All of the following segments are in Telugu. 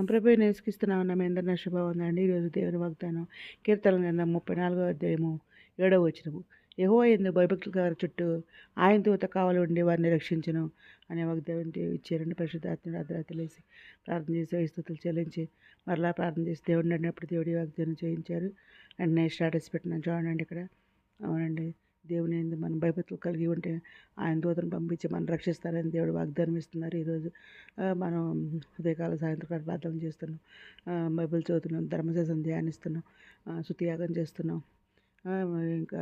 ప్రభు అయిన యేసుక్రీస్తునామమున మీ అందరికీ నా శుభవందనాలు. ఈరోజు దేవుని వాగ్దానం కీర్తనల గ్రంథం 34వ అధ్యాయము 7వ వచనము. యెహోవా యందు భయభక్తులు గల చుట్టూ ఆయన దూత కావలి ఉండి వారిని రక్షించును అనే వాగ్దానం ఇచ్చారండి. పరిశుద్ధాత్ముడు అర్ధరాత్రి లేసి ప్రార్థన చేసి స్తుతులు చెల్లించి మరలా ప్రార్థన చేసి దేవుడిని అడిగినప్పుడు దేవుడి వాగ్దానం చేయించారు. వెంటనే స్టేటస్ పెట్టిన చూడండి ఇక్కడ. అవునండి, దేవుని యందు మనం భయభక్తులు కలిగి ఉంటే ఆయన దూతను పంపించి మనం రక్షిస్తారని దేవుడు వాగ్దానం ఇస్తున్నారు. ఈరోజు మనం ఉదయకాల సాయంత్రకాల ప్రార్థన చేస్తున్నాం, బైబిల్ చదువుతున్నాం, ధర్మశాస్త్రం ధ్యానిస్తున్నాం, శుతియాగం చేస్తున్నాం, ఇంకా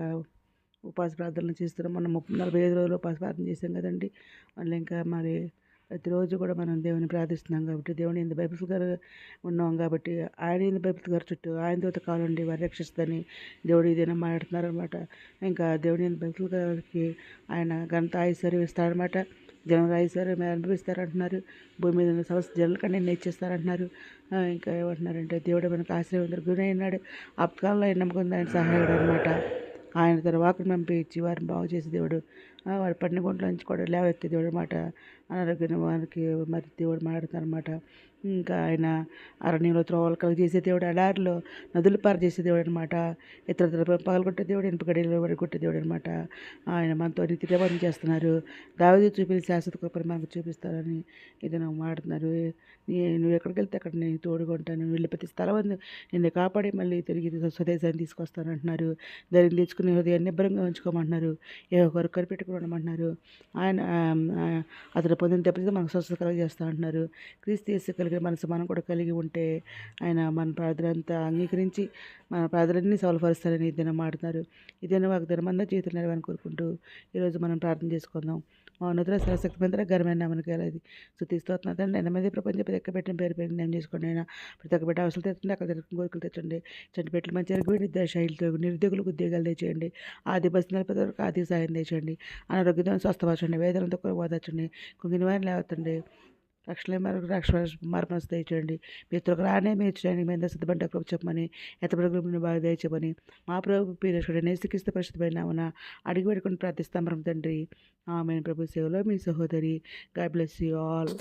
ఉపవాస ప్రార్థనలు చేస్తున్నాం. మనం 45 రోజులు ఉపవాస ప్రార్థన చేసాం కదండి. మళ్ళీ ఇంకా మరి ప్రతిరోజు కూడా మనం దేవుని ప్రార్థిస్తున్నాం కాబట్టి, దేవుని యందు భయభక్తులు ఉన్నాం కాబట్టి, ఆయన యందు భయభక్తులు గారి చుట్టూ ఆయన దూత కావాలండి వారు రక్షిస్తుందని దేవుడు ఇదేనా మాట్లాడుతున్నారు అనమాట. ఇంకా దేవుని యందు భయభక్తులు గారికి ఆయన ఘనత ఐశ్వర్యం ఇస్తారనమాట. జనం ఐశ్వర్యం అనుభవిస్తారంటున్నారు. భూమి మీద ఉన్న సమస్త జనుల కన్నా నేర్చేస్తారంటున్నారు. ఇంకా ఏమంటున్నారంటే దేవుడు మనకు ఆశ్రయం గురి అయినాడు, ఆపత్కాలంలో ఆయన నమ్మకం ఆయన సహాయుడు అనమాట. ఆయన తన వాకును పంపించి వారిని బాగు చేసే దేవుడు, వారి పడిన గుంట్లో నుంచి కూడా లేవెత్తే దేవుడు అనమాట. అనారోగ్యం వారికి మరి దేవుడు మాట్లాడుతారనమాట. ఇంకా ఆయన అరణ్యంలో త్రోవలు కలిగి చేసే దేవుడు, ఎడారిలో నదులు పారు చేసే దేవుడు అనమాట. ఇతర పగలగొట్టే దేవుడు, ఇనుప గడియలో వడగొట్టే దేవుడు అనమాట. ఆయన మనతో నీతిగా పని చేస్తున్నారు. దావీదు చూపిన శాశ్వత కృపను మనకు చూపిస్తారని ఇది నాకు మాట్లాడుతున్నారు. నువ్వు ఎక్కడికి వెళ్తే అక్కడ నేను తోడుగా ఉంటాను, వెళ్ళి ప్రతి స్థలం నిన్ను కాపాడి మళ్ళీ తిరిగి స్వదేశాన్ని తీసుకొస్తాను అంటున్నారు. ధైర్యం తెచ్చుకునే హృదయాన్ని నిబ్బరంగా ఉంచుకోమంటున్నారు. ఏ ఒకరు కనిపెట్టుకుని ఉండమంటున్నారు. ఆయన అతను పొందిన దెబ్బతో మనకు స్వస్థత కలిగజేస్తా అంటున్నారు. క్రీస్తు యేసు కలిగిన మనసు మనం కూడా కలిగి ఉంటే ఆయన మన ప్రార్థన అంతా అంగీకరించి మన ప్రార్థనలన్నీ సఫలపరుస్తారని దినం మాడుతున్నారు. ఈ దినం వాగ్దానం అందరి జీవితం నెరవేరని కోరుకుంటూ ఈరోజు మనం ప్రార్థన చేసుకుందాం. మా ఉన్నతుల సరశక్తి మంత్ర ఘనమైన మనకి అది స్తుతి స్తోత్రం తండ్రి. ఎంతమంది ప్రపంచ ప్రతి పెట్టిన పేరు నేను చేసుకోండి అయినా ప్రతి ఒక్క బిడ్డ అవసరం తెచ్చండి, అక్కడ కోరికలు తెచ్చండి. చంటి పెట్టిన మంచి విద్యా శైలితో నిరుద్యోగులకు ఉద్యోగాలు తెచ్చేయండి. ఆది బస్సు నలపై వరకు ఆర్థిక సాయం తెచ్చండి. అనారోగ్యంతో స్వస్థపరచండి, వేదనతో ఓదార్చండి, కుంగిన వారిని లేవతండి. రక్షణ మార్పును దయచేయండి. మీ త్వరగా రానే మీరు చేయడానికి మేము సిద్ధపడ్డ ప్రభు చెప్పమని ఎత్తపడుగుని బాగా దయచేమని మా ప్రభు పీరేశ్వరుడు నేసికిస్తే పరిశుద్ధమైన అడిగి పెట్టుకుని ప్రార్థిస్తాం తండ్రి. ఆమె ప్రభు సేవలో మీ సహోదరి. God bless you all.